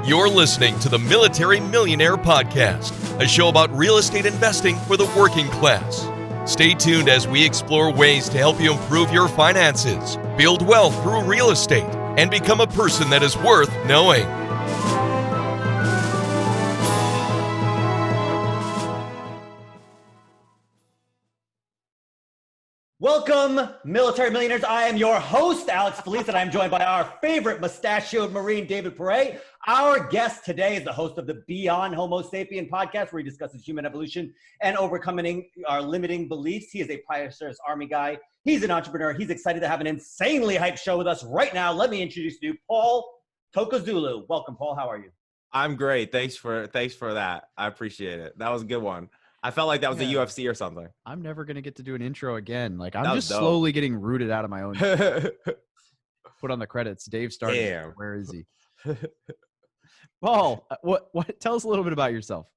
You're listening to the Military Millionaire Podcast, a show about real estate investing for the working class. Stay tuned as we explore ways to help you improve your finances, build wealth through real estate, and become a person that is worth knowing. Welcome, Military Millionaires. I am your host, Alex Felice, and I'm joined by our favorite mustachioed Marine, David Pere. Our guest today is the host of the Beyond Homo Sapien Podcast, where he discusses human evolution and overcoming our limiting beliefs. He is a prior service Army guy. He's an entrepreneur. He's excited to have an insanely hyped show with us right now. Let me introduce you to Paul Tokgozoglu. Welcome, Paul. How are you? I'm great. Thanks for that. I appreciate it. That was a good one. I felt like that was a UFC or something. I'm never going to get to do an intro again. Like, I'm just dope. slowly getting rooted out of my own. Put on the credits. Dave started. Damn. Where is he? Paul, what? Tell us a little bit about yourself.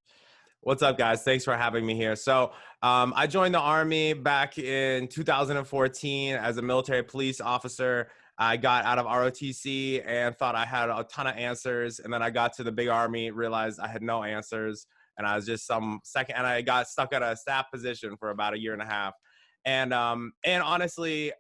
What's up, guys? Thanks for having me here. So I joined the Army back in 2014 as a military police officer. I got out of ROTC and thought I had a ton of answers. And then I got to the big Army, realized I had no answers. And I was just and I got stuck at a staff position for about a year and a half. And honestly,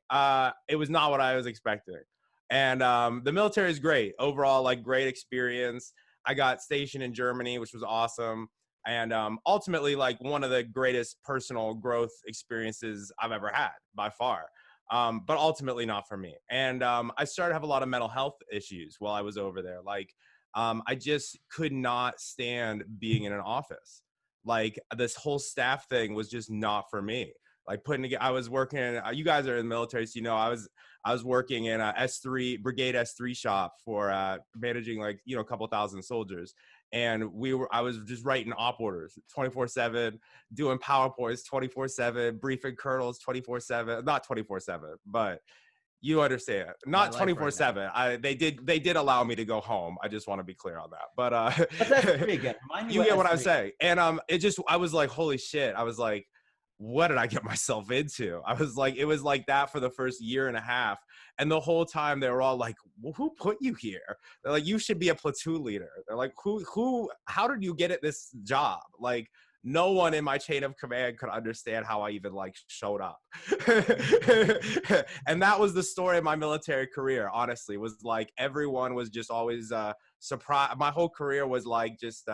it was not what I was expecting. And the military is great. Overall, like, great experience. I got stationed in Germany, which was awesome. And ultimately, like, one of the greatest personal growth experiences I've ever had by far. But ultimately not for me. And I started to have a lot of mental health issues while I was over there. Like, I just could not stand being in an office. Like, this whole staff thing was just not for me. Like, I was working, you guys are in the military, so you know, I was working in a Brigade S3 shop for managing, like, you know, a couple thousand soldiers. And I was just writing op orders 24/7, doing PowerPoints 24/7, briefing colonels 24/7, not 24/7, but you understand, not 24/7. They did allow me to go home. I just want to be clear on that. But again. You get what I'm saying. And I was like, holy shit. I was like, what did I get myself into? I was like, it was like that for the first year and a half. And the whole time they were all like, well, who put you here? They're like, you should be a platoon leader. They're like, how did you get at this job? Like, no one in my chain of command could understand how I even, like, showed up. And that was the story of my military career, honestly. It was like, everyone was just always surprised. My whole career was like, just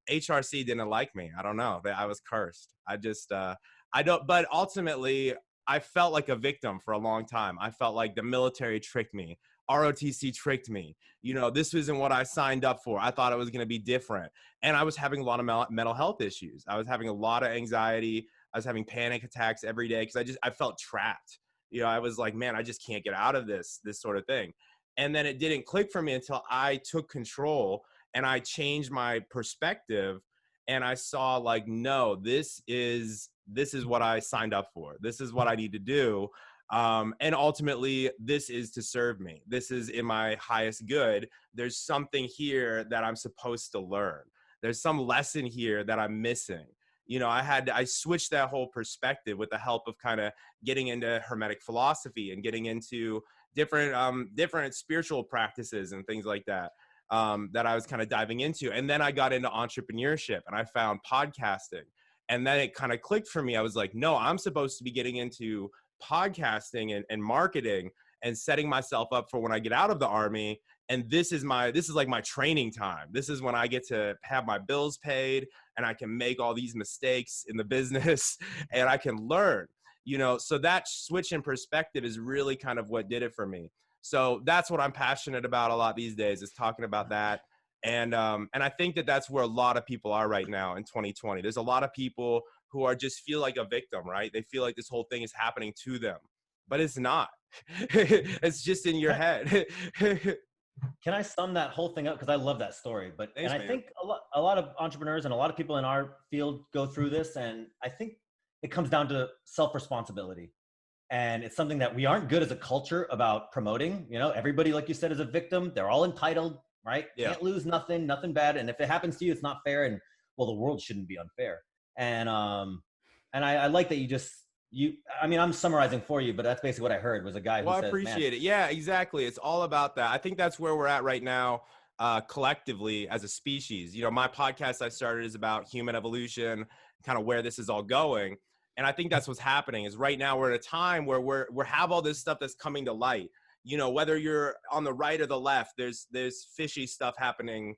HRC didn't like me. I don't know. I was cursed. But ultimately, I felt like a victim for a long time. I felt like the military tricked me. ROTC tricked me. You know, this isn't what I signed up for. I thought it was going to be different. And I was having a lot of mental health issues. I was having a lot of anxiety. I was having panic attacks every day because I felt trapped. You know, I was like, man, I just can't get out of this sort of thing. And then it didn't click for me until I took control and I changed my perspective. And I saw, like, no, this is what I signed up for. This is what I need to do. And ultimately, this is to serve me. This is in my highest good. There's something here that I'm supposed to learn. There's some lesson here that I'm missing. You know, I switched that whole perspective with the help of kind of getting into Hermetic philosophy and getting into different spiritual practices and things like that. That I was kind of diving into. And then I got into entrepreneurship and I found podcasting. And then it kind of clicked for me. I was like, no, I'm supposed to be getting into podcasting and marketing and setting myself up for when I get out of the Army. And this is like my training time. This is when I get to have my bills paid and I can make all these mistakes in the business and I can learn, you know. So that switch in perspective is really kind of what did it for me. So that's what I'm passionate about a lot these days, is talking about that. And I think that's where a lot of people are right now in 2020. There's a lot of people who just feel like a victim, right? They feel like this whole thing is happening to them, but it's not. It's just in your head. Can I sum that whole thing up? Because I love that story. I think a lot of entrepreneurs and a lot of people in our field go through this. And I think it comes down to self-responsibility. And it's something that we aren't good as a culture about promoting. You know, everybody, like you said, is a victim. They're all entitled, right? Yeah. Can't lose nothing bad. And if it happens to you, it's not fair. And well, the world shouldn't be unfair. And I like that I'm summarizing for you, but that's basically what I heard was a guy who says, I appreciate it. Yeah, exactly. It's all about that. I think that's where we're at right now. collectively as a species. You know, my podcast I started is about human evolution, kind of where this is all going. And I think that's what's happening is right now we're at a time where we have all this stuff that's coming to light. You know, whether you're on the right or the left, there's fishy stuff happening.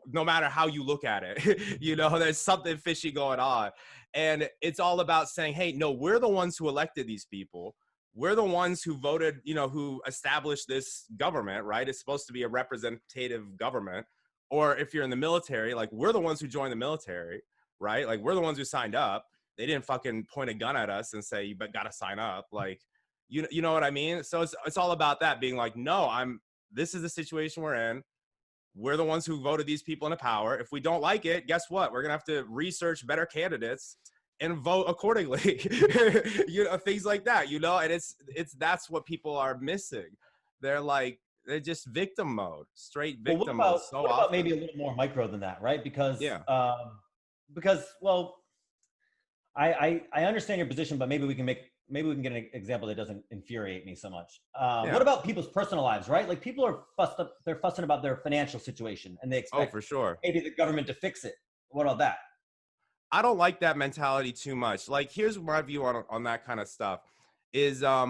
No matter how you look at it, you know, there's something fishy going on. And it's all about saying, hey, no, we're the ones who elected these people. We're the ones who voted, you know, who established this government, right? It's supposed to be a representative government. Or if you're in the military, like we're the ones who joined the military, right? Like we're the ones who signed up. They didn't fucking point a gun at us and say, you gotta sign up. Like, you know what I mean? So it's all about that being like, no, this is the situation we're in. We're the ones who voted these people into power. If we don't like it, guess what? We're going to have to research better candidates and vote accordingly. You know, things like that, you know, and that's what people are missing. They're just victim mode, straight victim mode. So what about maybe a little more micro than that, right? Because, well, I understand your position, but maybe we can get an example that doesn't infuriate me so much. What about people's personal lives, right? Like people are they're fussing about their financial situation and they expect for sure maybe the government to fix it. What about that? I don't like that mentality too much. Like, here's my view on that kind of stuff is, I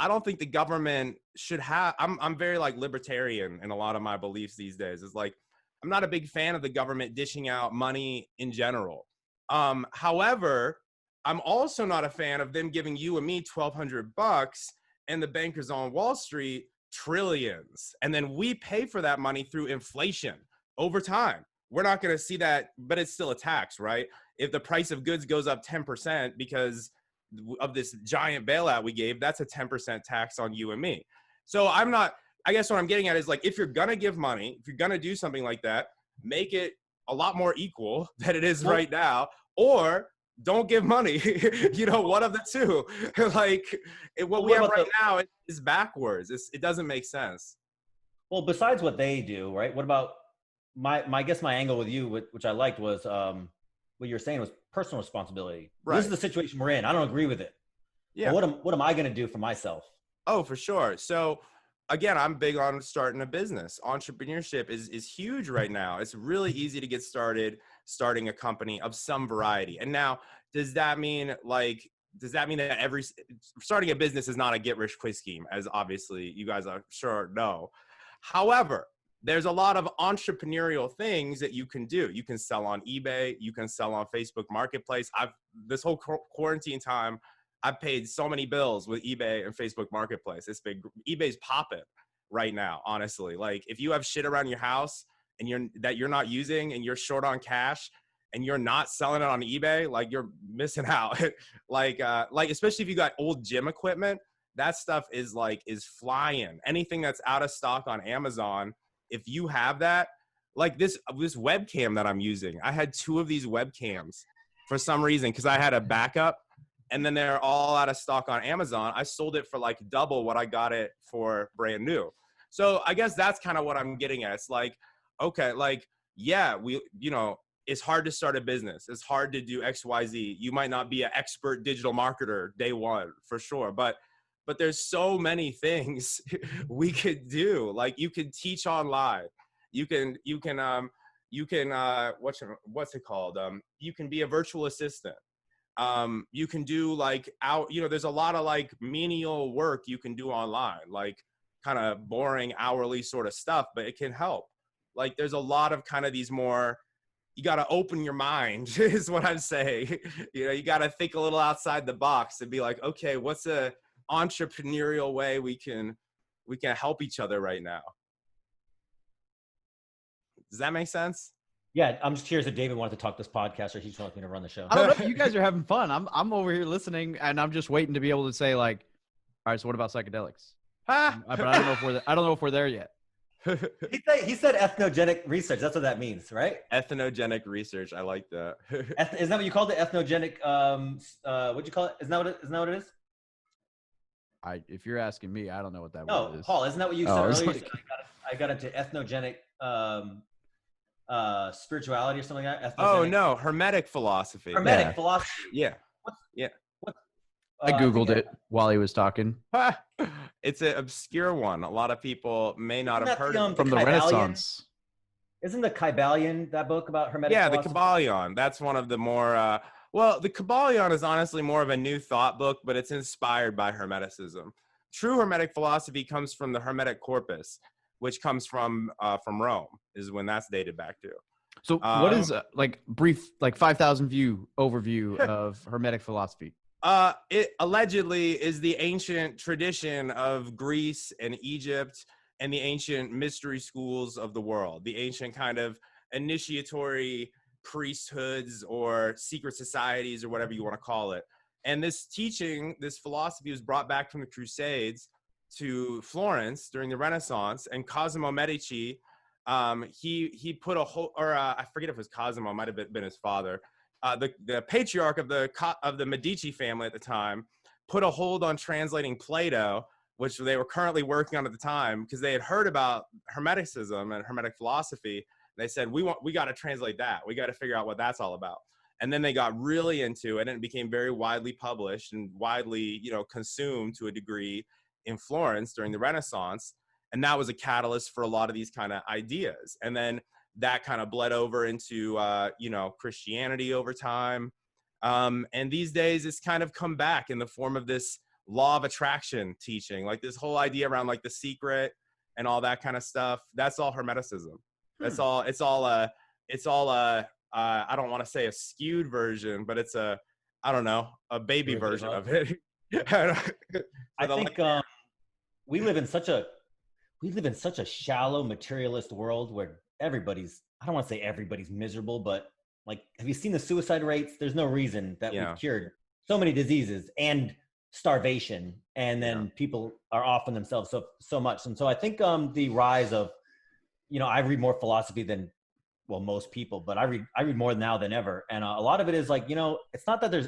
don't think the government should have, I'm very like libertarian in a lot of my beliefs these days. It's like, I'm not a big fan of the government dishing out money in general. However, I'm also not a fan of them giving you and me $1,200 and the bankers on Wall Street trillions. And then we pay for that money through inflation over time. We're not going to see that, but it's still a tax, right? If the price of goods goes up 10% because of this giant bailout we gave, that's a 10% tax on you and me. So I guess what I'm getting at is like, if you're going to give money, if you're going to do something like that, make it a lot more equal than it is right now, or don't give money, you know, one of the two. Like what we have right now is backwards. It doesn't make sense. Well, besides what they do, right? What about I guess my angle with you, which I liked, was what you were saying was personal responsibility. Right. This is the situation we're in. I don't agree with it. Yeah. But what am I going to do for myself? Oh, for sure. So again, I'm big on starting a business. Entrepreneurship is huge right now. It's really easy to get started starting a company of some variety. And now, does that mean that starting a business is not a get rich quick scheme, as obviously you guys are sure know. However, there's a lot of entrepreneurial things that you can do. You can sell on eBay. You can sell on Facebook Marketplace. This whole quarantine time, I've paid so many bills with eBay and Facebook Marketplace. It's big. eBay's popping right now, honestly. Like if you have shit around your house and you're not using and you're short on cash and you're not selling it on eBay, like you're missing out. like especially if you got old gym equipment, that stuff is flying. Anything that's out of stock on Amazon, if you have that, like this webcam that I'm using, I had 2 of these webcams for some reason because I had a backup, and then they're all out of stock on Amazon. I sold it for like double what I got it for brand new. So I guess that's kind of what I'm getting at. It's like, okay, like, yeah, it's hard to start a business. It's hard to do X, Y, Z. You might not be an expert digital marketer day one for sure, but there's so many things we could do. Like you can teach online. You can what's it called? You can be a virtual assistant. You can do there's a lot of like menial work you can do online, like kind of boring hourly sort of stuff, but it can help. Like there's a lot of kind of these more, you got to open your mind is what I'm saying. You got to think a little outside the box and be like, okay, what's a entrepreneurial way we can help each other right now? Does that make sense? Yeah, I'm just curious if David wanted to talk this podcast or he just wants me to run the show. I don't know. You guys are having fun. I'm over here listening, and I'm just waiting to be able to say like, all right, so what about psychedelics? But I don't know if we're there yet. He said ethnogenic research. That's what that means, right? Ethnogenic research. I like that. Isn't that what you called it? Ethnogenic. What'd you call it? Isn't that what it is? If you're asking me, I don't know what that word is. Paul, isn't that what you said earlier? I got into ethnogenic spirituality or something like that. Oh no, Hermetic philosophy. Hermetic philosophy. Yeah. What? I googled it while he was talking. it's an obscure one. A lot of people may not have heard of it. From the Renaissance. Isn't the Kybalion that book about Hermetic philosophy? The Kybalion. That's one of the more, the Kybalion is honestly more of a new thought book, but it's inspired by Hermeticism. True Hermetic philosophy comes from the Hermetic corpus, which comes from Rome, is when that's dated back to. So what is brief, 5,000 view overview of Hermetic philosophy? It allegedly is the ancient tradition of Greece and Egypt and the ancient mystery schools of the world, the ancient kind of initiatory priesthoods or secret societies or whatever you want to call it. And this teaching, this philosophy was brought back from the Crusades to Florence during the Renaissance, and Cosimo Medici, he put a whole, I forget if it was Cosimo, might have been his father. The patriarch of the Medici family at the time put a hold on translating Plato, which they were currently working on at the time, because they had heard about Hermeticism and Hermetic philosophy. They said, we got to translate that. We got to figure out what that's all about. And then they got really into it, and it became very widely published and widely, consumed to a degree in Florence during the Renaissance. And that was a catalyst for a lot of these kind of ideas. And then that kind of bled over into, Christianity over time. And these days it's kind of come back in the form of this law of attraction teaching, like this whole idea around like the secret and all that kind of stuff. That's all Hermeticism. It's all I don't want to say a skewed version, but it's a baby version of it. I think we live in such a shallow materialist world where I don't want to say everybody's miserable, but like, have you seen the suicide rates? There's no reason that we've cured so many diseases and starvation, and then people are off on themselves so much. And so I think the rise of, I read more philosophy than most people, but I read more now than ever. And a lot of it is like, it's not that there's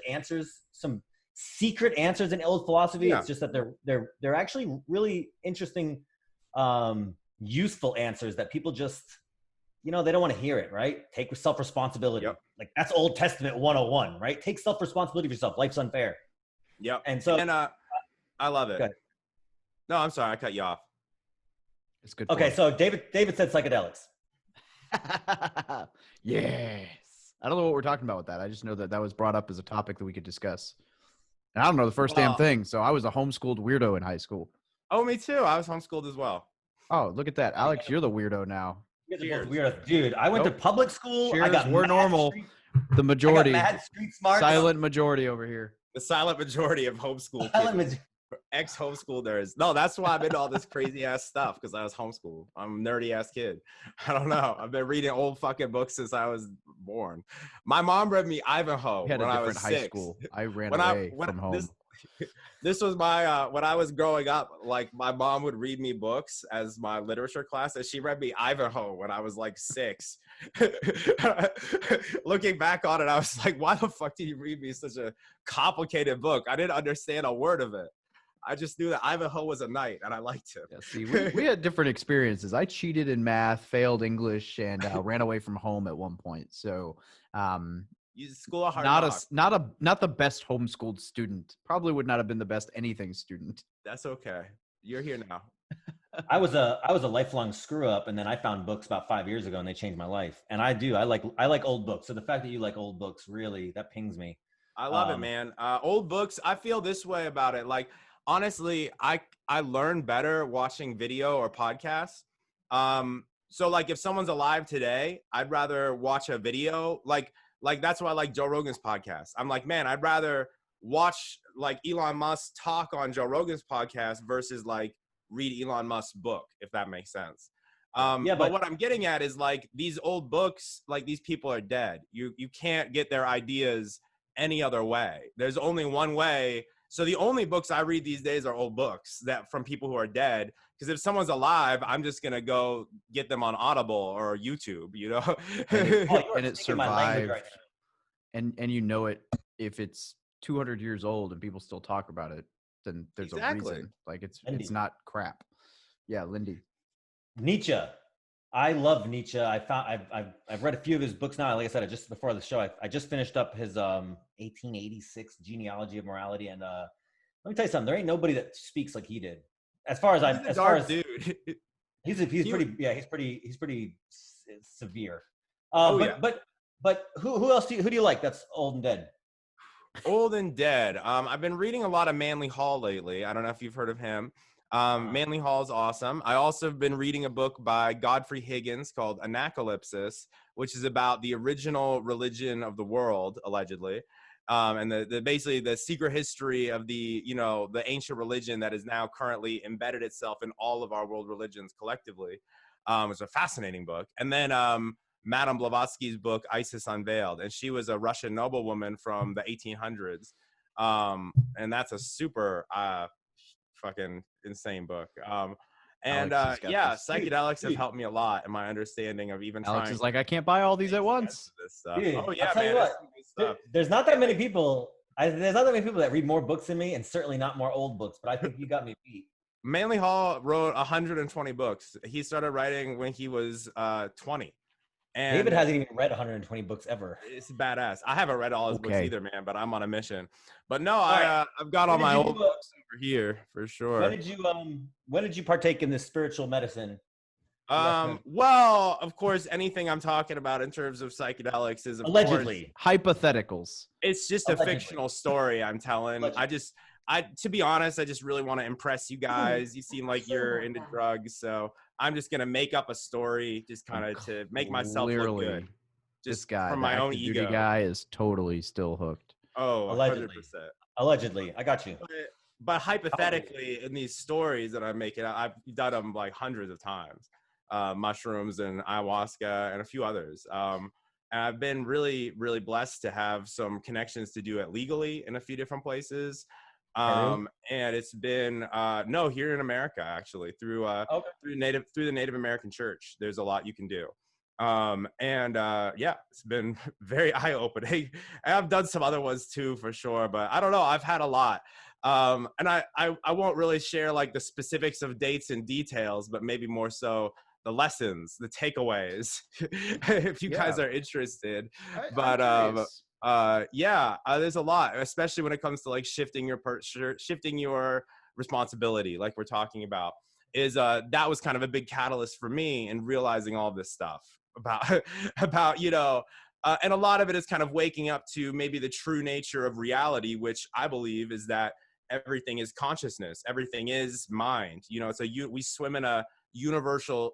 answers, some secret answers in old philosophy. It's just that they're actually really interesting, useful answers that people just, they don't want to hear it, right? Take self-responsibility. Yep. Like that's Old Testament 101, right? Take self-responsibility for yourself. Life's unfair. Yep. And so, I love it. No, I'm sorry. I cut you off. It's good. Okay. So David said psychedelics. Yes. I don't know what we're talking about with that. I just know that was brought up as a topic that we could discuss. And I don't know the first damn thing. So I was a homeschooled weirdo in high school. Oh, me too. I was homeschooled as well. Oh, look at that. Alex, you're the weirdo now. You guys are both weirdos. Dude, I went to public school. Cheers. We're normal. The majority. Mad street smarts. Silent majority over here. The silent majority of homeschool kids. Ex-homeschoolers. No, that's why I'm into all this crazy ass stuff, because I was homeschooled. I'm a nerdy ass kid. I don't know. I've been reading old fucking books since I was born. My mom read me Ivanhoe when I was 6. School. I ran away from home. This was my when I was growing up, like my mom would read me books as my literature class, and she read me Ivanhoe when I was like 6. Looking back on it, I was like, why the fuck did you read me such a complicated book? I didn't understand a word of it. I just knew that Ivanhoe was a knight, and I liked him. Yeah, see, we had different experiences. I cheated in math, failed English, and ran away from home at one point. So, school of hard knocks. not the best homeschooled student. Probably would not have been the best anything student. That's okay. You're here now. I was a lifelong screw up, and then I found books about 5 years ago, and they changed my life. And I like old books. So the fact that you like old books, really, that pings me. I love it, man. Old books. I feel this way about it. Like, honestly, I learn better watching video or podcasts. So like if someone's alive today, I'd rather watch a video. Like that's why I like Joe Rogan's podcast. I'm like, man, I'd rather watch like Elon Musk talk on Joe Rogan's podcast versus like read Elon Musk's book, if that makes sense. But what I'm getting at is like these old books, like these people are dead. You can't get their ideas any other way. There's only one way. So the only books I read these days are old books that from people who are dead. Because if someone's alive, I'm just gonna go get them on Audible or YouTube, and it survived. Right, and you know it, if it's 200 years old and people still talk about it, then there's a reason. Like it's not crap. Yeah, Lindy. Nietzsche. I love Nietzsche. I've read a few of his books now. Like I said, just before the show, I just finished up his 1886 Genealogy of Morality, and Let me tell you something. There ain't nobody that speaks like he did. As far as dude. he's pretty severe. Yeah. But who else who do you like that's old and dead? Old and dead. I've been reading a lot of Manly Hall lately. I don't know if you've heard of him. Manly Hall is awesome. I also have been reading a book by Godfrey Higgins called Anacalypsis, which is about the original religion of the world, allegedly. And basically the secret history of the ancient religion that is now currently embedded itself in all of our world religions collectively. It's a fascinating book. And then Madame Blavatsky's book, Isis Unveiled. And she was a Russian noblewoman from the 1800s. And that's a super fucking insane book. Psychedelics have helped me a lot in my understanding of even Alex is like, I can't buy all these at once. This stuff. Dude, oh yeah, I'll tell man. you what, there's not that many people. There's not that many people that read more books than me, and certainly not more old books. But I think you got me beat. Manly Hall wrote 120 books. He started writing when he was 20. And David hasn't even read 120 books ever. It's badass. I haven't read all his books either, man, but I'm on a mission. But no, right. I've got all my old books over here for sure. When did you partake in this spiritual medicine? Well, of course, anything I'm talking about in terms of psychedelics is allegedly hypotheticals. It's just a fictional story I'm telling. Allegedly. To be honest, I just really want to impress you guys. You seem like you're into drugs, so I'm just gonna make up a story, just kind of to make myself look good. Just this guy, from my own ego. Guy is totally still hooked. Oh, allegedly. 100%. Allegedly, I got you. But hypothetically, in these stories that I'm making, I've done them like hundreds of times. Mushrooms and ayahuasca and a few others. And I've been really, really blessed to have some connections to do it legally in a few different places. And it's been here in America, actually, through the Native American Church. There's a lot you can do. It's been very eye-opening. I've done some other ones too, for sure, but I don't know. I've had a lot. And I won't really share like the specifics of dates and details, but maybe more so the lessons, the takeaways, if you guys are interested. There's a lot, especially when it comes to like shifting your responsibility, like we're talking about. That was kind of a big catalyst for me in realizing all this stuff about and a lot of it is kind of waking up to maybe the true nature of reality, which I believe is that everything is consciousness, everything is mind. We swim in a universal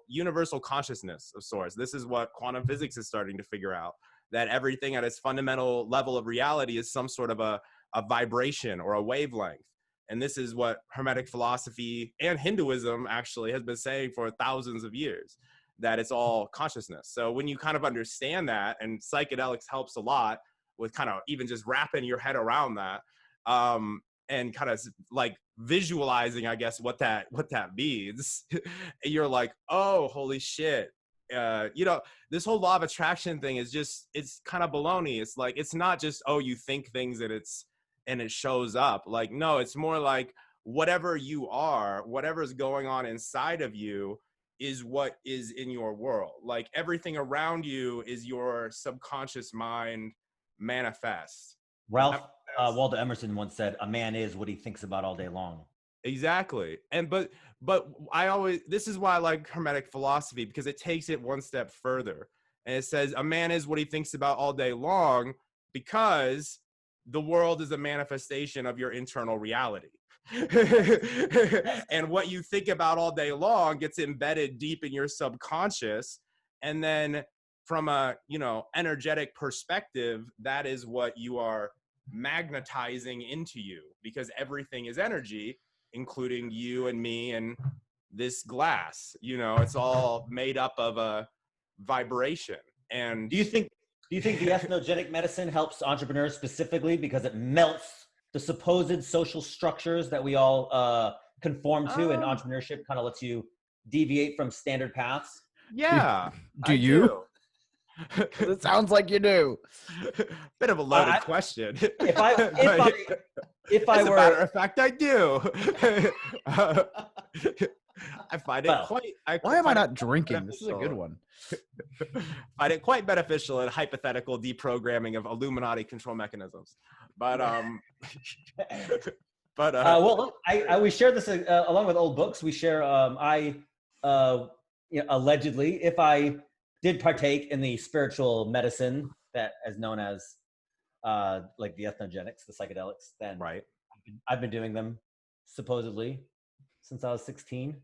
consciousness of sorts. This is what quantum physics is starting to figure out, that everything at its fundamental level of reality is some sort of a vibration or a wavelength. And this is what Hermetic philosophy and Hinduism actually has been saying for thousands of years, that it's all consciousness. So when you kind of understand that, and psychedelics helps a lot with kind of even just wrapping your head around that, and kind of like visualizing, I guess, what that means, you're like, oh, holy shit. This whole law of attraction thing is it's kind of baloney. It's like, it's not just, oh, you think things and it shows up. Like, no, it's more like whatever you are, whatever's going on inside of you is what is in your world. Like everything around you is your subconscious mind manifest. Ralph Waldo Emerson once said, "A man is what he thinks about all day long." Exactly. And but this is why I like Hermetic philosophy, because it takes it one step further. And it says a man is what he thinks about all day long, because the world is a manifestation of your internal reality. And what you think about all day long gets embedded deep in your subconscious. And then from a, energetic perspective, that is what you are magnetizing into you, because everything is energy, including you and me and this glass. It's all made up of a vibration. And do you think the ethnogenic medicine helps entrepreneurs specifically because it melts the supposed social structures that we all conform to, and entrepreneurship kind of lets you deviate from standard paths? Yeah. Do you? It sounds like you do. Bit of a loaded question. If I As a matter of fact, I do. I find it quite. Why am I not drinking? This is a good one. Find it quite beneficial in hypothetical deprogramming of Illuminati control mechanisms. But But well, we share this along with old books. We share. Allegedly, if I did partake in the spiritual medicine that is known as like the ethnogenics, the psychedelics, then right. I've been doing them supposedly since I was 16.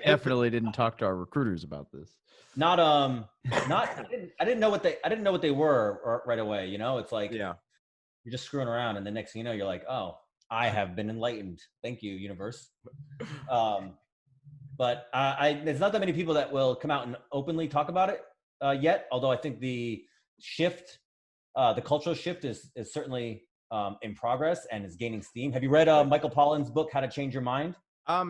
Definitely didn't talk to our recruiters about this. I didn't know what they were right away. You know, it's like, yeah, you're just screwing around, and the next thing you know, you're like, oh, I have been enlightened. Thank you, universe. But there's not that many people that will come out and openly talk about it yet. Although I think the shift, the cultural shift is certainly in progress and is gaining steam. Have you read Michael Pollan's book, How to Change Your Mind?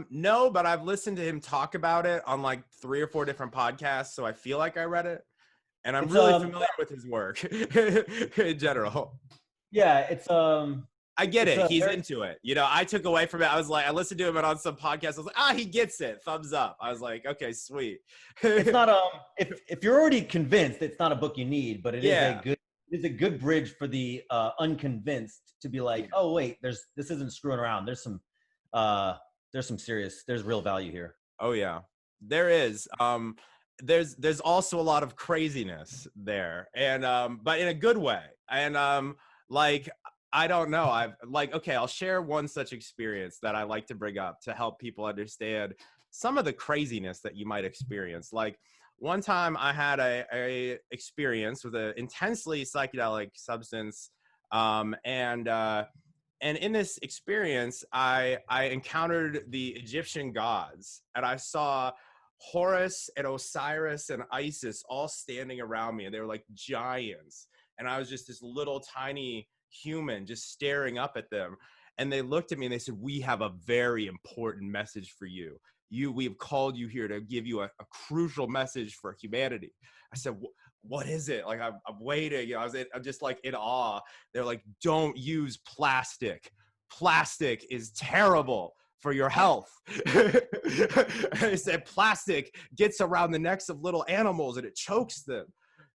No, but I've listened to him talk about it on like 3 or 4 different podcasts. So I feel like I read it, and I'm really familiar with his work in general. Yeah, it's I get it. He's into it. You know, I took away from it. I was like, I listened to him and on some podcast. I was like, he gets it. Thumbs up. I was like, okay, sweet. It's not if you're already convinced, it's not a book you need, but it is a good bridge for the unconvinced to be like, oh wait, this isn't screwing around. There's some real value here. Oh yeah, there is. There's also a lot of craziness there, and but in a good way. And like, I don't know. I'll share one such experience that I like to bring up to help people understand some of the craziness that you might experience. Like, one time I had a experience with an intensely psychedelic substance, and in this experience, I encountered the Egyptian gods, and I saw Horus and Osiris and Isis all standing around me, and they were like giants, and I was just this little tiny human just staring up at them. And they looked at me and they said, "We have a very important message for you. We have called you here to give you a crucial message for humanity." I said, "What is it?" Like, I'm waiting. You know, I'm just like in awe. They're like, "Don't use plastic. Plastic is terrible for your health." They said plastic gets around the necks of little animals and it chokes them.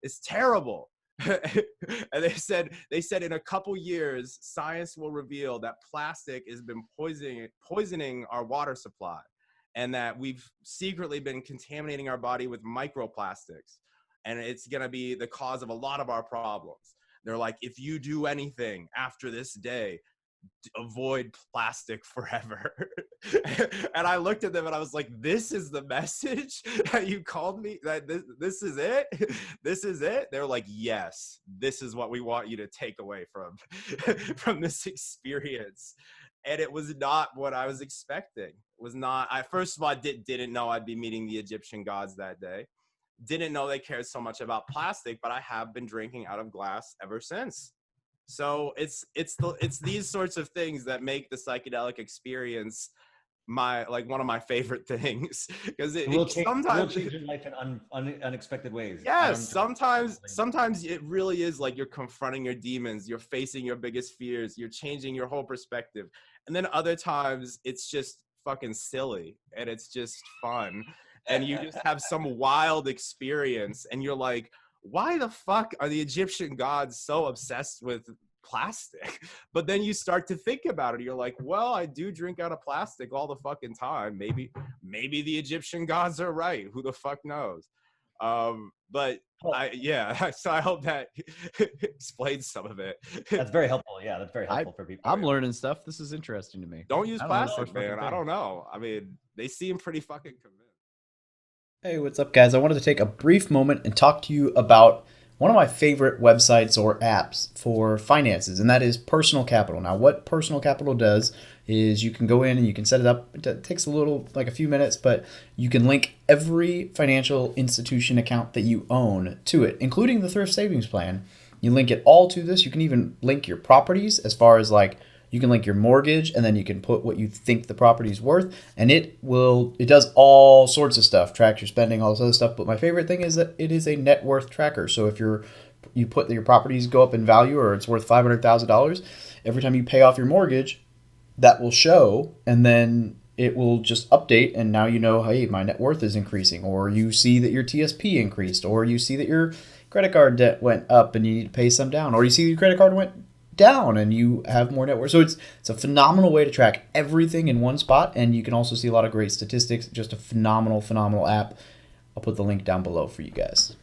It's terrible. And they said in a couple years, science will reveal that plastic has been poisoning our water supply, and that we've secretly been contaminating our body with microplastics, and it's going to be the cause of a lot of our problems. They're like, if you do anything after this day, avoid plastic forever. And I looked at them and I was like, this is the message that you called me? That this is it? This is it? They're like, yes, this is what we want you to take away from this experience. And it was not what I was expecting. It was not. First of all, I didn't know I'd be meeting the Egyptian gods that day. Didn't know they cared so much about plastic, but I have been drinking out of glass ever since. So it's these sorts of things that make the psychedelic experience one of my favorite things, because it will change your life in unexpected ways. Yes, sometimes it really is like you're confronting your demons, you're facing your biggest fears, you're changing your whole perspective. And then other times it's just fucking silly and it's just fun, and you just have some wild experience, and you're like, why the fuck are the Egyptian gods so obsessed with plastic? But then you start to think about it. You're like, well, I do drink out of plastic all the fucking time. Maybe the Egyptian gods are right. Who the fuck knows? But so I hope that explains some of it. That's very helpful. Yeah, that's very helpful for people. I'm learning stuff. This is interesting to me. Don't use plastic, man. I don't know. I mean, they seem pretty fucking convinced. Hey, what's up, guys? I wanted to take a brief moment and talk to you about one of my favorite websites or apps for finances, and that is Personal Capital. Now, what Personal Capital does is you can go in and you can set it up. It takes a few minutes, but you can link every financial institution account that you own to it, including the Thrift Savings Plan. You link it all to this. You can even link your properties, as far as like, you can link your mortgage, and then you can put what you think the property is worth, and it does all sorts of stuff, tracks your spending, all this other stuff. But my favorite thing is that it is a net worth tracker. So if you put that your properties go up in value, or it's worth $500,000, every time you pay off your mortgage, that will show, and then it will just update, and now you know, hey, my net worth is increasing, or you see that your TSP increased, or you see that your credit card debt went up and you need to pay some down, or you see your credit card down and you have more network. So it's a phenomenal way to track everything in one spot, and you can also see a lot of great statistics. Just a phenomenal app. I'll put the link down below for you guys.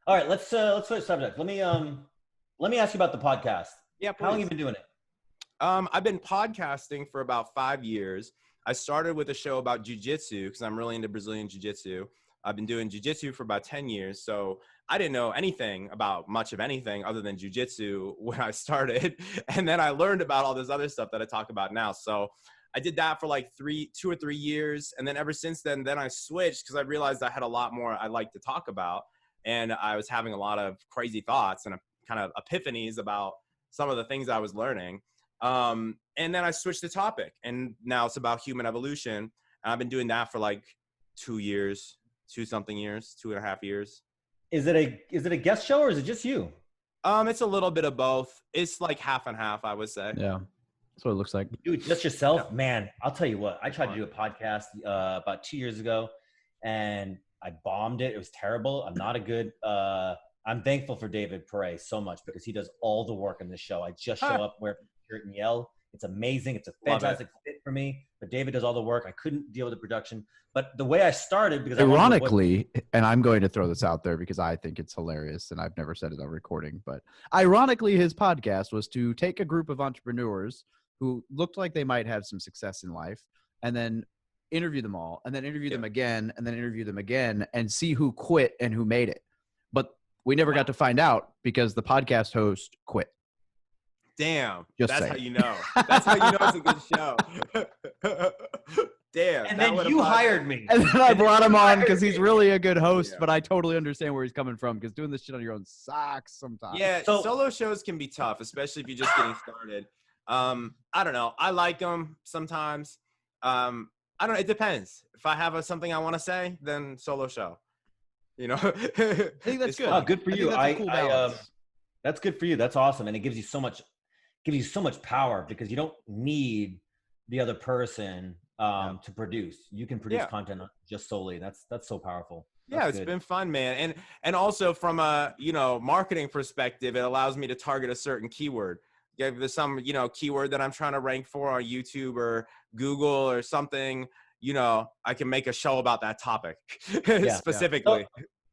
All right, let's switch subject. Let me ask you about the podcast. Yeah, please. How long have you been doing it? I've been podcasting for about 5 years. I started with a show about jiu-jitsu because I'm really into Brazilian jiu-jitsu. I've been doing jiu-jitsu for about 10 years. So I didn't know anything about much of anything other than jiu-jitsu when I started. And then I learned about all this other stuff that I talk about now. So I did that for like 2 or 3 years. And then ever since then I switched because I realized I had a lot more I like to talk about. And I was having a lot of crazy thoughts and kind of epiphanies about some of the things I was learning. And then I switched the topic, and now it's about human evolution. And I've been doing that for like 2 years, 2.5 years. Is it a guest show or is it just you? It's a little bit of both. It's like half and half, I would say. Yeah. That's what it looks like. You do it just yourself? Yeah. Man, I'll tell you what, I tried to do a podcast about 2 years ago and I bombed it. It was terrible. I'm not a good, I'm thankful for David Pere so much because he does all the work in this show. I just show up, wear a shirt and yell. It's amazing. It's a fantastic fit for me, but David does all the work. I couldn't deal with the production, but the way I started, because ironically, and I'm going to throw this out there because I think it's hilarious and I've never said it on recording, but ironically, his podcast was to take a group of entrepreneurs who looked like they might have some success in life and then interview them all and then interview them again and then interview them again and see who quit and who made it. But we never got to find out because the podcast host quit. Damn. Just that's saying. how you know. That's how you know it's a good show. Damn. And then you hired me. And then I brought him on because he's really a good host, but I totally understand where he's coming from because doing this shit on your own sucks sometimes. Yeah, solo shows can be tough, especially if you're just getting started. I don't know. I like them sometimes. I don't know. It depends. If I have something I want to say, then solo show. You know, I think that's good. Oh, good for you. Cool that's good for you. That's awesome. And it gives you so much power because you don't need the other person to produce. You can produce content just solely. That's so powerful. That's it's been fun, man. And also from a, marketing perspective, it allows me to target a certain keyword. If there's some, keyword that I'm trying to rank for on YouTube or Google or something, I can make a show about that topic specifically.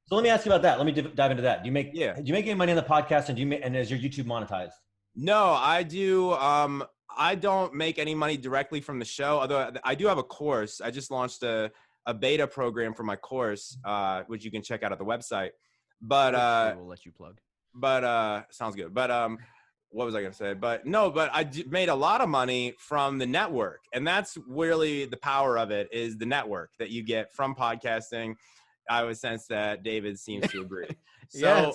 So let me ask you about that. Let me dive into that. Do you make any money on the podcast, and is your YouTube monetized? No, I do. I don't make any money directly from the show, although I do have a course. I just launched a beta program for my course, which you can check out at the website. But we'll let you plug. But sounds good. But what was I going to say? But I made a lot of money from the network, and that's really the power of it is the network that you get from podcasting. I would sense that David seems to agree. So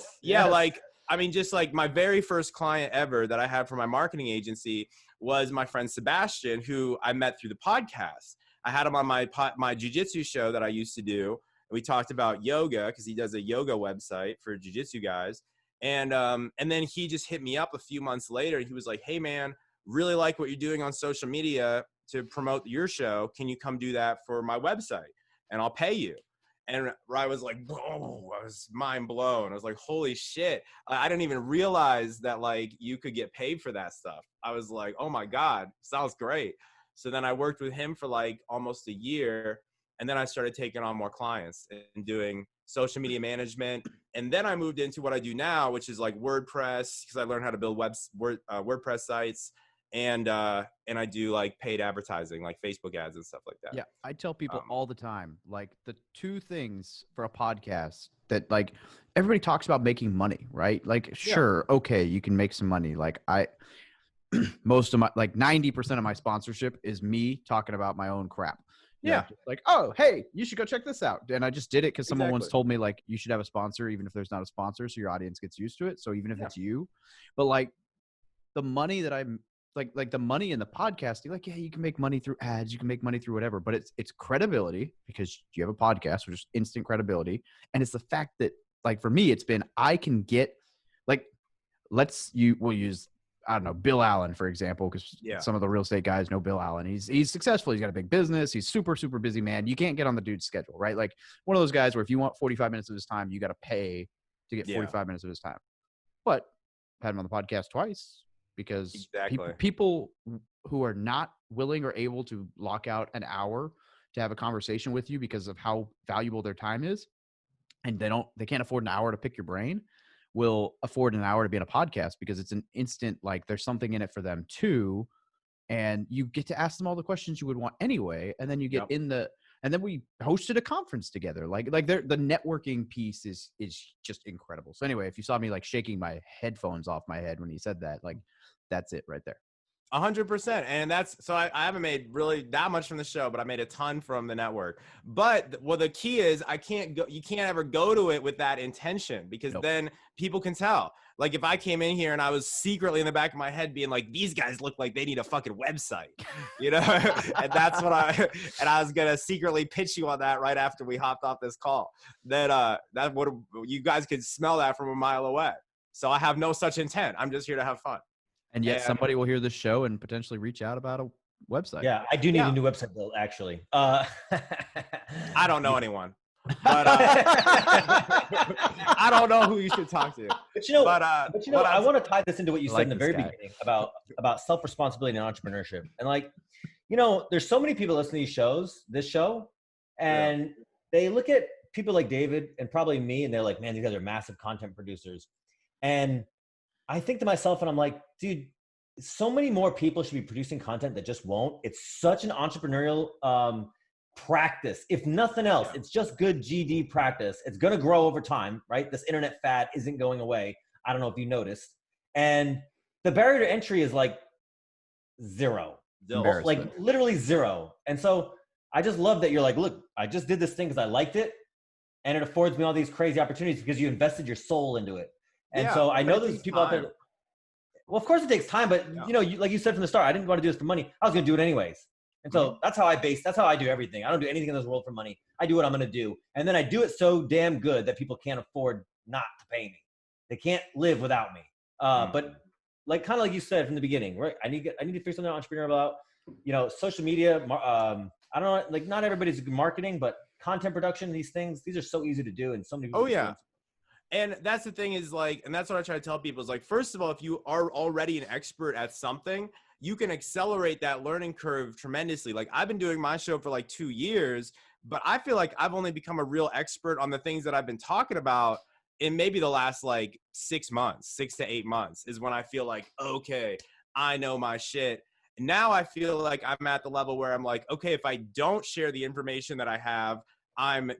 just like my very first client ever that I had for my marketing agency was my friend Sebastian, who I met through the podcast. I had him on my jiu-jitsu show that I used to do. We talked about yoga because he does a yoga website for jiu-jitsu guys. And then he just hit me up a few months later. He was like, hey man, really like what you're doing on social media to promote your show. Can you come do that for my website? And I'll pay you. And I was like, whoa, I was mind blown. I was like, holy shit. I didn't even realize that like you could get paid for that stuff. I was like, oh my God, sounds great. So then I worked with him for like almost a year. And then I started taking on more clients and doing social media management. And then I moved into what I do now, which is like WordPress, because I learned how to build WordPress sites. And I do like paid advertising, like Facebook ads and stuff like that. Yeah, I tell people all the time, like the two things for a podcast that like everybody talks about making money, right? Like, sure, okay, you can make some money. Like most of my, like 90% of my sponsorship is me talking about my own crap. Yeah. Like, oh, hey, you should go check this out. And I just did it because someone once told me like, you should have a sponsor, even if there's not a sponsor. So your audience gets used to it. So even if it's you, but like the money that I'm like the money in the podcast, you're like, yeah, you can make money through ads. You can make money through whatever, but it's credibility because you have a podcast, which is instant credibility. And it's the fact that like, for me, it's been, I can get like, we'll use, I don't know, Bill Allen, for example, because some of the real estate guys know Bill Allen. He's successful. He's got a big business. He's super, super busy, man. You can't get on the dude's schedule, right? Like one of those guys where if you want 45 minutes of his time, you got to pay to get 45 minutes of his time. But had him on the podcast twice because Exactly. people who are not willing or able to lock out an hour to have a conversation with you because of how valuable their time is, and they can't afford an hour to pick your brain, will afford an hour to be on a podcast because it's an instant, like there's something in it for them too. And you get to ask them all the questions you would want anyway. And then you get and then we hosted a conference together. Like the networking piece is just incredible. So anyway, if you saw me like shaking my headphones off my head when he said that, like that's it right there. 100%. And that's, so I haven't made really that much from the show, but I made a ton from the network. But well, the key is you can't ever go to it with that intention, because then people can tell. Like if I came in here and I was secretly in the back of my head being like, these guys look like they need a fucking website, you know? And that's what I was going to secretly pitch you on that right after we hopped off this call. That you guys could smell that from a mile away. So I have no such intent. I'm just here to have fun. And yet somebody will hear this show and potentially reach out about a website. Yeah, I do need a new website built, actually. I don't know anyone. But I don't know who you should talk to. But I want to tie this into what you said in the very beginning about self-responsibility and entrepreneurship. And like, there's so many people listening to this show, and they look at people like David and probably me, and they're like, man, these guys are massive content producers. And I think to myself, and I'm like, dude, so many more people should be producing content that just won't. It's such an entrepreneurial practice. If nothing else, it's just good GD practice. It's going to grow over time, right? This internet fad isn't going away. I don't know if you noticed. And the barrier to entry is like zero, like literally zero. And so I just love that you're like, look, I just did this thing because I liked it. And it affords me all these crazy opportunities because you invested your soul into it. And so I know there's people out there. Well, of course it takes time, but like you said from the start, I didn't want to do this for money. I was going to do it anyways. And so that's how I do everything. I don't do anything in this world for money. I do what I'm going to do. And then I do it so damn good that people can't afford not to pay me. They can't live without me. But like, kind of like you said from the beginning, right? I need to figure something entrepreneur about, social media. I don't know, like not everybody's marketing, but content production, these are so easy to do. And so many people. Oh yeah. And that's the thing is like, and that's what I try to tell people is like, first of all, if you are already an expert at something, you can accelerate that learning curve tremendously. Like I've been doing my show for like 2 years, but I feel like I've only become a real expert on the things that I've been talking about in maybe the last like 6 to 8 months is when I feel like, okay, I know my shit. Now I feel like I'm at the level where I'm like, okay, if I don't share the information that I have, I'm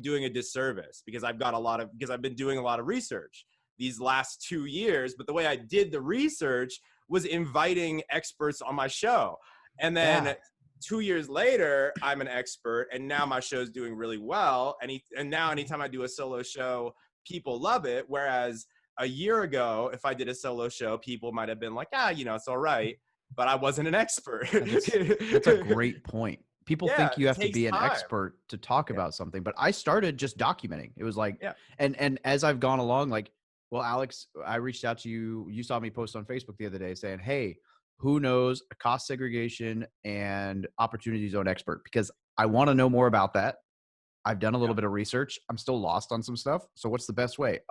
doing a disservice because I've been doing a lot of research these last 2 years. But the way I did the research was inviting experts on my show. And then 2 years later, I'm an expert, and now my show's doing really well. And now anytime I do a solo show, people love it. Whereas a year ago, if I did a solo show, people might have been like, it's all right, but I wasn't an expert. That's a great point. People think you have to be an expert to talk about something, but I started just documenting. It was like, and as I've gone along, like, well, Alex, I reached out to you. You saw me post on Facebook the other day saying, hey, who knows cost segregation and opportunity zone expert? Because I want to know more about that. I've done a little bit of research. I'm still lost on some stuff. So what's the best way?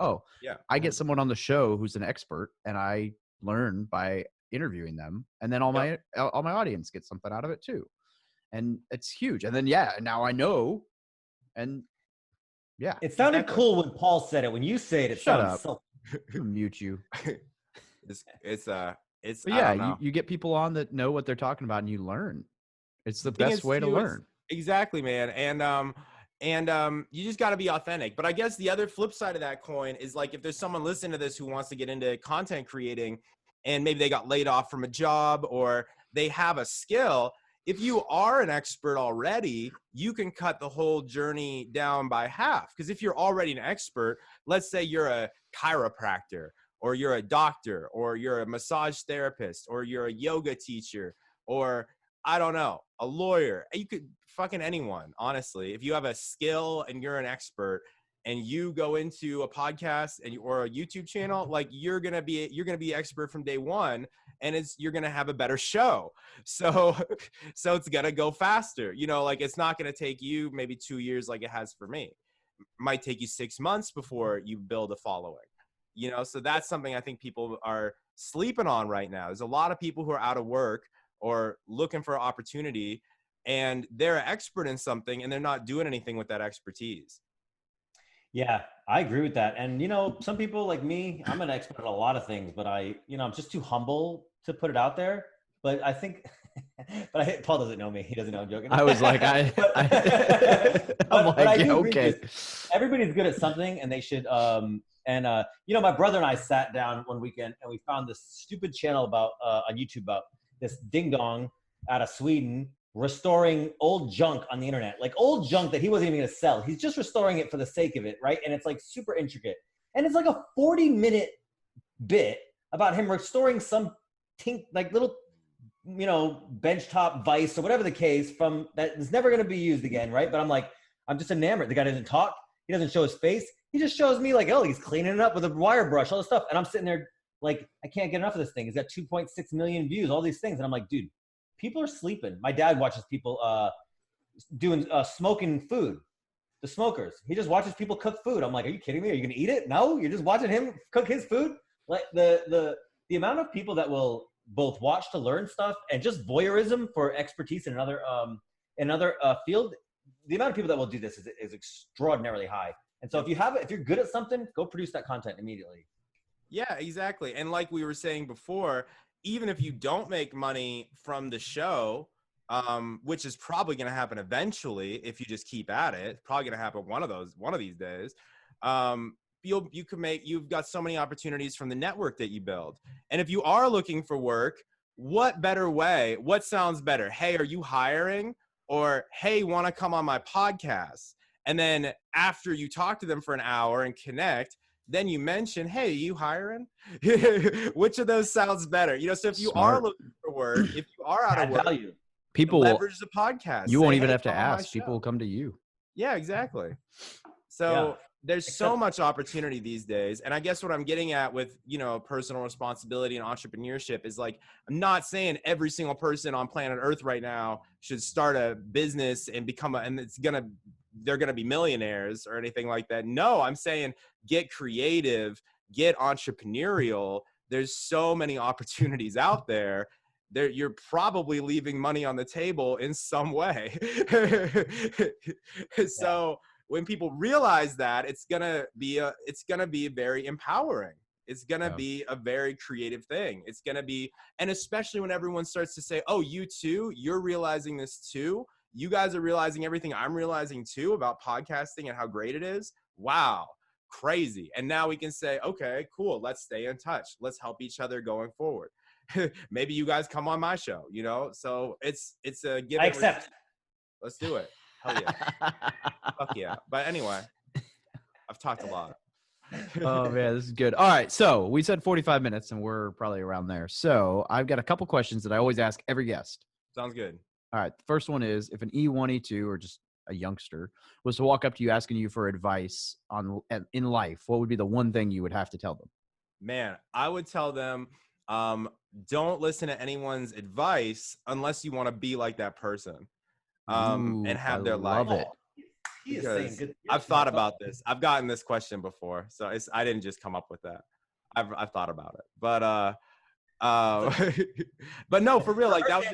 I get someone on the show who's an expert, and I learn by interviewing them. And then all my audience gets something out of it too. And it's huge. And then, now I know. And it sounded cool when Paul said it. When you say it, Shut sounds up. so. Mute you. You get people on that know what they're talking about, and you learn. It's the best way to learn. Exactly, man. And you just got to be authentic. But I guess the other flip side of that coin is like, if there's someone listening to this who wants to get into content creating, and maybe they got laid off from a job, or they have a skill. If you are an expert already, you can cut the whole journey down by half. Because if you're already an expert, let's say you're a chiropractor, or you're a doctor, or you're a massage therapist, or you're a yoga teacher, or I don't know, a lawyer. You could fucking anyone, honestly. If you have a skill and you're an expert, and you go into a podcast or a YouTube channel, like you're gonna be expert from day one, and you're gonna have a better show. So it's gonna go faster. Like it's not gonna take you maybe 2 years like it has for me. It might take you 6 months before you build a following. you know? So that's something I think people are sleeping on right now. There's a lot of people who are out of work or looking for opportunity, and they're an expert in something and they're not doing anything with that expertise. Yeah, I agree with that. And, you know, some people like me, I'm an expert at a lot of things, but I'm just too humble to put it out there. But I think, Paul doesn't know me. He doesn't know I'm joking. I was like, I'm like, yeah, okay. Everybody's good at something, and they should, you know, my brother and I sat down one weekend and we found this stupid channel about, on YouTube about this ding dong out of Sweden restoring old junk on the internet, like old junk that he wasn't even going to sell. He's just restoring it for the sake of it, right? And it's like super intricate. And it's like a 40-minute bit about him restoring some like little, you know, benchtop vise or whatever the case from that is never going to be used again, right? But I'm like, I'm just enamored. The guy doesn't talk. He doesn't show his face. He just shows me like, oh, he's cleaning it up with a wire brush, all this stuff. And I'm sitting there like, I can't get enough of this thing. It's got 2.6 million views, all these things. And I'm like, dude, people are sleeping. My dad watches people doing smoking food, the smokers. He just watches people cook food. I'm like, are you kidding me? Are you going to eat it? No, you're just watching him cook his food. Like the amount of people that will both watch to learn stuff and just voyeurism for expertise in another field. The amount of people that will do this is extraordinarily high. And so if you're good at something, go produce that content immediately. Yeah, exactly. And like we were saying before, even if you don't make money from the show, which is probably going to happen eventually if you just keep at it, it's probably going to happen one of these days. You've got so many opportunities from the network that you build. And if you are looking for work, what better way? What sounds better? Hey, are you hiring? Or, hey, want to come on my podcast? And then after you talk to them for an hour and connect, then you mention, hey, you hiring? Which of those sounds better? You know, so if you are looking for work, if you are out of work, value. People leverage the podcast. You won't even have to ask. People will come to you. Yeah, exactly. So there's so much opportunity these days. And I guess what I'm getting at with, you know, personal responsibility and entrepreneurship is like, I'm not saying every single person on planet Earth right now should start a business and they're going to be millionaires or anything like that. No, I'm saying get creative, get entrepreneurial. There's so many opportunities out there. You're probably leaving money on the table in some way. So when people realize that, it's gonna be very empowering. It's gonna be a very creative thing. It's gonna be, and especially when everyone starts to say, "Oh, you too, you're realizing this too. You guys are realizing everything I'm realizing too about podcasting and how great it is. Wow, crazy!" And now we can say, "Okay, cool. Let's stay in touch. Let's help each other going forward." Maybe you guys come on my show. You know, so it's a give. I accept. Let's do it. Hell yeah. Fuck yeah. But anyway, I've talked a lot. Oh man, this is good. All right. So we said 45 minutes and we're probably around there. So I've got a couple questions that I always ask every guest. Sounds good. All right. The first one is, if an E1, E2, or just a youngster was to walk up to you asking you for advice in life, what would be the one thing you would have to tell them? Man, I would tell them, don't listen to anyone's advice unless you want to be like that person. And have their life. Love it. Because I've thought about this. I've gotten this question before, so I didn't just come up with that. I've thought about it, but but no, for real, like that was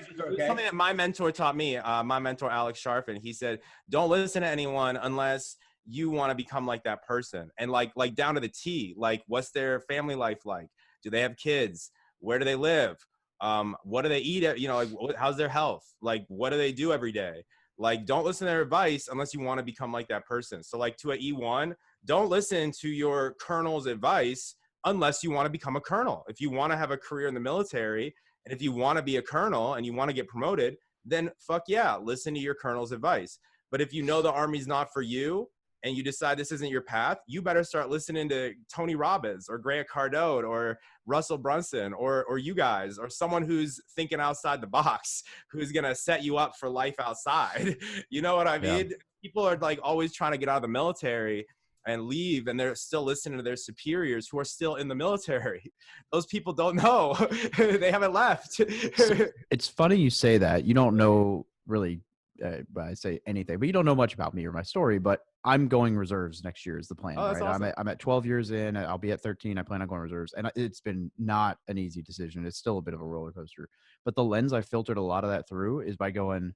something that my mentor taught me. My mentor Alex Sharfin, he said, don't listen to anyone unless you want to become like that person, and like down to the T. Like, what's their family life like? Do they have kids? Where do they live? What do they eat? You know, like how's their health? Like, what do they do every day? Like, don't listen to their advice unless you want to become like that person. So like to an E1, don't listen to your colonel's advice unless you want to become a colonel. If you want to have a career in the military, and if you want to be a colonel and you want to get promoted, then fuck yeah, listen to your colonel's advice. But if you know the Army's not for you and you decide this isn't your path, you better start listening to Tony Robbins or Grant Cardone or Russell Brunson or you guys, or someone who's thinking outside the box, who's going to set you up for life outside. You know what I mean? Yeah. People are like always trying to get out of the military and leave, and they're still listening to their superiors who are still in the military. Those people don't know. They haven't left. So it's funny you say that. You don't know really, I say anything, but you don't know much about me or my story, but I'm going reserves next year is the plan, right? Awesome. I'm at 12 years in. I'll be at 13. I plan on going reserves. And it's been not an easy decision. It's still a bit of a roller coaster. But the lens I filtered a lot of that through is by going,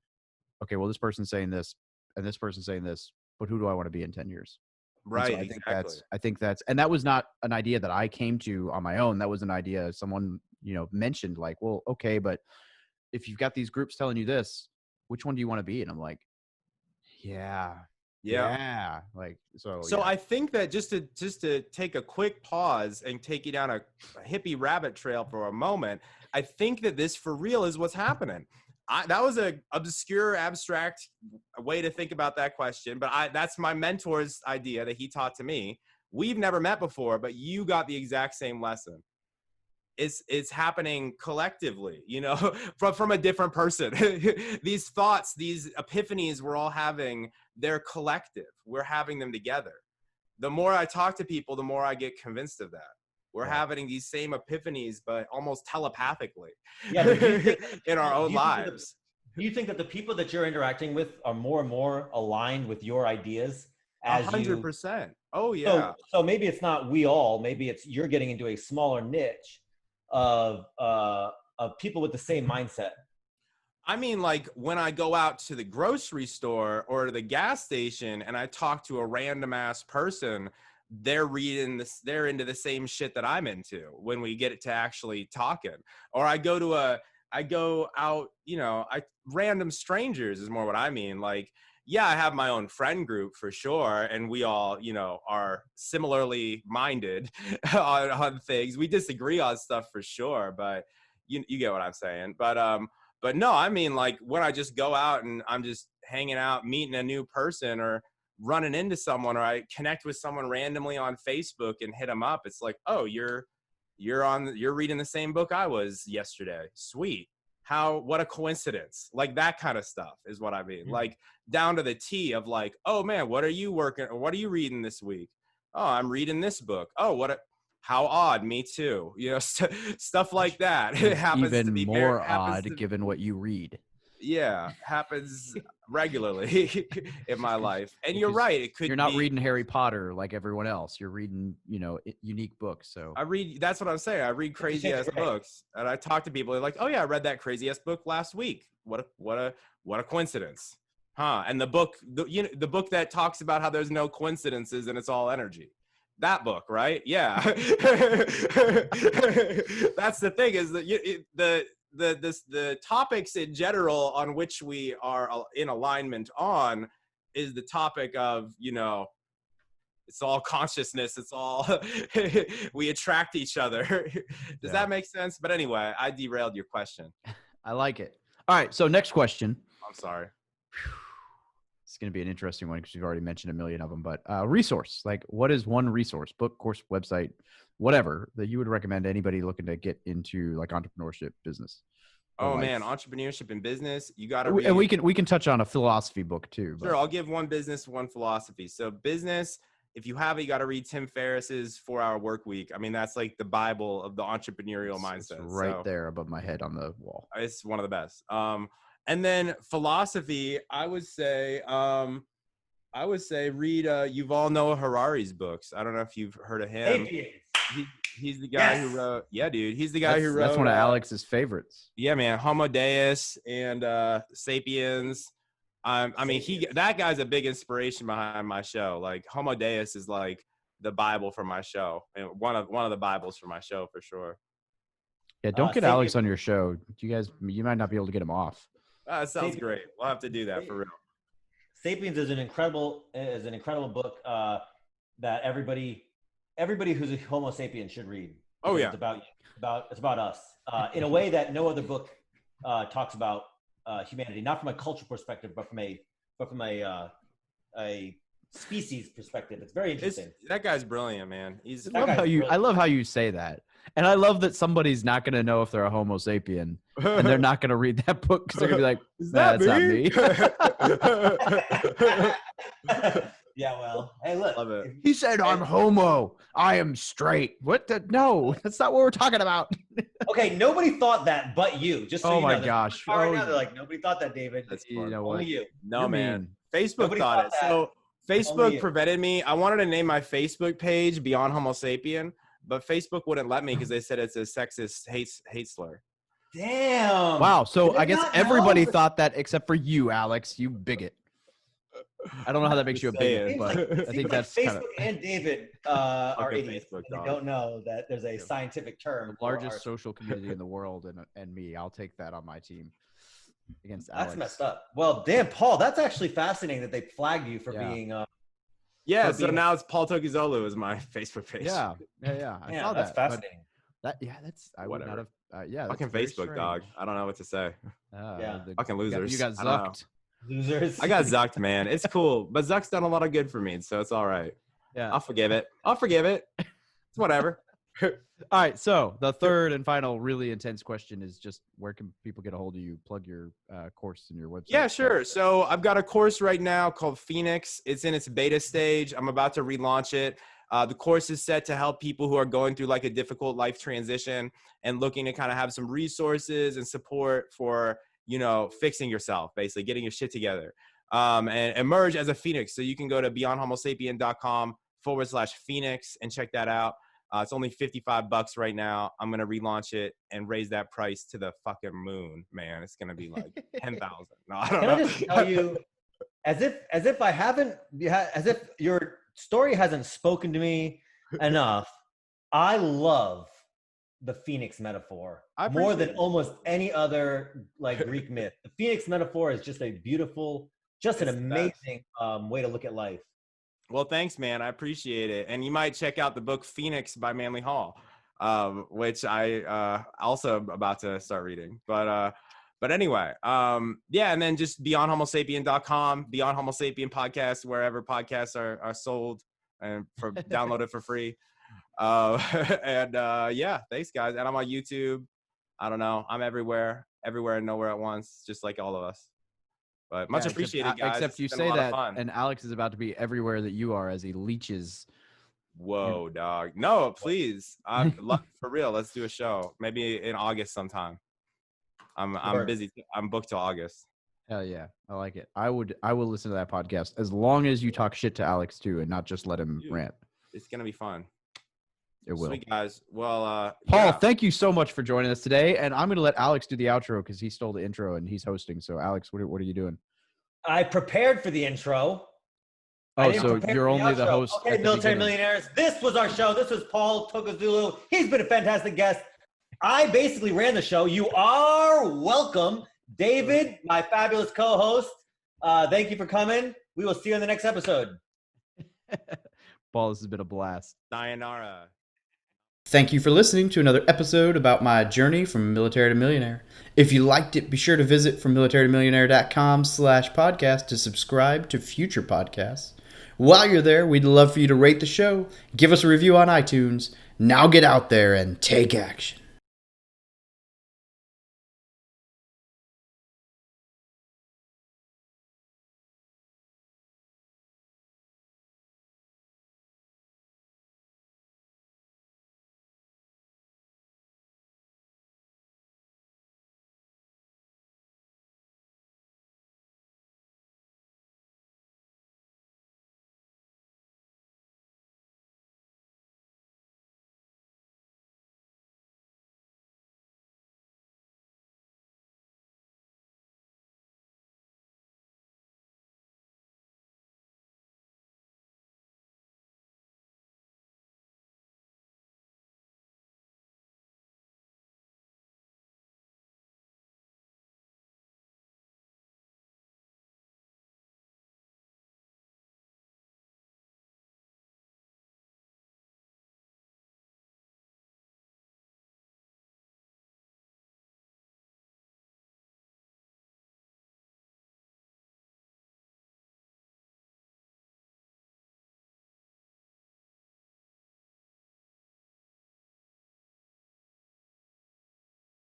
okay, well, this person's saying this and this person's saying this, but who do I want to be in 10 years? Right, So exactly. I think that's, and that was not an idea that I came to on my own. That was an idea someone, mentioned, like, well, okay, but if you've got these groups telling you this, which one do you want to be? And I'm like, yeah. Like, so yeah. I think that just to take a quick pause and take you down a hippie rabbit trail for a moment, I think that this for real is what's happening. That was a obscure, abstract way to think about that question, but that's my mentor's idea that he taught to me. We've never met before, but you got the exact same lesson. It's happening collectively, from a different person. These thoughts, these epiphanies we're all having, they're collective. We're having them together. The more I talk to people, the more I get convinced of that. We're having these same epiphanies, but almost telepathically in our own lives. Do you think that the people that you're interacting with are more and more aligned with your ideas? 100%. Oh, yeah. So maybe it's not we all, maybe it's you're getting into a smaller niche of people with the same mindset. I mean, like when I go out to the grocery store or to the gas station and I talk to a random ass person, they're reading this, they're into the same shit that I'm into when we get to actually talking. Or I go out, random strangers is more what I mean. Like, yeah, I have my own friend group for sure. And we all, are similarly minded on things. We disagree on stuff for sure, but you get what I'm saying. But no, I mean, like when I just go out and I'm just hanging out, meeting a new person or running into someone, or I connect with someone randomly on Facebook and hit them up. It's like, oh, you're reading the same book I was yesterday. Sweet. What a coincidence. Like that kind of stuff is what I mean. Mm-hmm. Like down to the T of like, oh man, what are you reading this week? Oh, I'm reading this book. Oh, how odd. Me too. Stuff like that. It happens even to be more odd given what you read. Yeah, happens regularly in my life. And you're right. You're not reading Harry Potter like everyone else. You're reading, unique books. So that's what I'm saying. I read crazy ass books, and I talk to people. They're like, "Oh yeah, I read that crazy ass book last week. What a coincidence, huh?" And the book book that talks about how there's no coincidences and it's all energy. That book, right? Yeah. That's the thing is that the topics in general on which we are in alignment on is the topic of, it's all consciousness. It's all, we attract each other. Does that make sense? But anyway, I derailed your question. I like it. All right. So next question. I'm sorry. It's going to be an interesting one because we've already mentioned a million of them, but resource, like what is one resource, book, course, website, whatever that you would recommend to anybody looking to get into like entrepreneurship, business? Oh man, entrepreneurship and business. You got to read. And we can touch on a philosophy book too. Sure. I'll give one business, one philosophy. So business, if you have it, you got to read Tim Ferriss's 4-Hour Work Week. I mean, that's like the Bible of the entrepreneurial mindset. It's right there above my head on the wall. It's one of the best. And then philosophy, I would say read Yuval Noah Harari's books. I don't know if you've heard of him. He's the guy who wrote. Yeah, dude. He's the guy who wrote. That's one of Alex's favorites. Yeah, man. Homo Deus and Sapiens. I mean, that guy's a big inspiration behind my show. Like Homo Deus is like the Bible for my show, and one of the Bibles for my show for sure. Yeah, don't get Alex on your show. You might not be able to get him off. That sounds great. We'll have to do that for real. Sapiens is an incredible book that everybody who's a Homo sapien should read. Oh yeah, it's about us in a way that no other book talks about humanity, not from a cultural perspective, but from a species perspective. It's very interesting. That guy's brilliant, man. I love how you say that. And I love that somebody's not going to know if they're a Homo sapien and they're not going to read that book because they're going to be like, that's not me. Yeah, well, hey, look. Love it. He said, I'm homo. I am straight. No, that's not what we're talking about. Okay, nobody thought that but you. Just so my gosh. Right now, they're like, nobody thought that, David. That's only you. No, man. Facebook thought it. So Facebook prevented me. I wanted to name my Facebook page Beyond Homo Sapien, but Facebook wouldn't let me because they said it's a sexist hate slur. Damn. Wow. So I guess everybody thought that except for you, Alex. You bigot. I don't know how that makes you a bigot, but I think that's Facebook and David are idiots. They don't know that there's a scientific term. The largest social community in the world, and me. I'll take that on my team against Alex. That's messed up. Well, damn, Paul, that's actually fascinating that they flagged you for being. So now it's Paul Tokgozoglu is my Facebook page. Yeah. I saw that's that. fascinating. That's I would not have. Fucking Facebook, dog. I don't know what to say. Fucking losers. You got zucked. Losers. I got zucked, man. It's cool, but Zuck's done a lot of good for me, so it's all right. Yeah, I'll forgive it. It's whatever. All right. So the third and final really intense question is just where can people get a hold of you? Plug your course and your website. Yeah, sure. So I've got a course right now called Phoenix. It's in its beta stage. I'm about to relaunch it. The course is set to help people who are going through like a difficult life transition and looking to kind of have some resources and support for, fixing yourself, basically getting your shit together, and emerge as a phoenix. So you can go to beyondhomosapien.com/phoenix and check that out. It's only $55 right now. I'm going to relaunch it and raise that price to the fucking moon, man. It's going to be like 10,000. No, I don't know. Can I just tell you, as if your story hasn't spoken to me enough, I love the phoenix metaphor more than almost any other like Greek myth. The phoenix metaphor is just a beautiful, an amazing way to look at life. Well, thanks, man. I appreciate it. And you might check out the book Phoenix by Manly Hall, which I also about to start reading. But anyway, and then just beyondhomosapien.com, Beyond Homo Sapien Podcast, wherever podcasts are sold and downloaded for free. Thanks, guys. And I'm on YouTube. I don't know. I'm everywhere and nowhere at once, just like all of us. But much appreciated, guys. Except you say that, and Alex is about to be everywhere that you are as he leeches. Whoa, dog. No, please. For real. Let's do a show. Maybe in August sometime. I'm busy. I'm booked till August. Hell yeah. I like it. I will listen to that podcast as long as you talk shit to Alex too and not just let him rant. It's going to be fun. It will. Sweet, guys. Well, Paul, thank you so much for joining us today. And I'm going to let Alex do the outro because he stole the intro and he's hosting. So, Alex, what are you doing? I prepared for the intro. Oh, so you're only the host. Okay, Military Millionaires. This was our show. This was Paul Tokgozoglu. He's been a fantastic guest. I basically ran the show. You are welcome. David, my fabulous co-host. Thank you for coming. We will see you in the next episode. Paul, this has been a blast. Sayonara. Thank you for listening to another episode about my journey from military to millionaire. If you liked it, be sure to visit FromMilitaryToMillionaire.com/podcast to subscribe to future podcasts. While you're there, we'd love for you to rate the show, give us a review on iTunes. Now get out there and take action.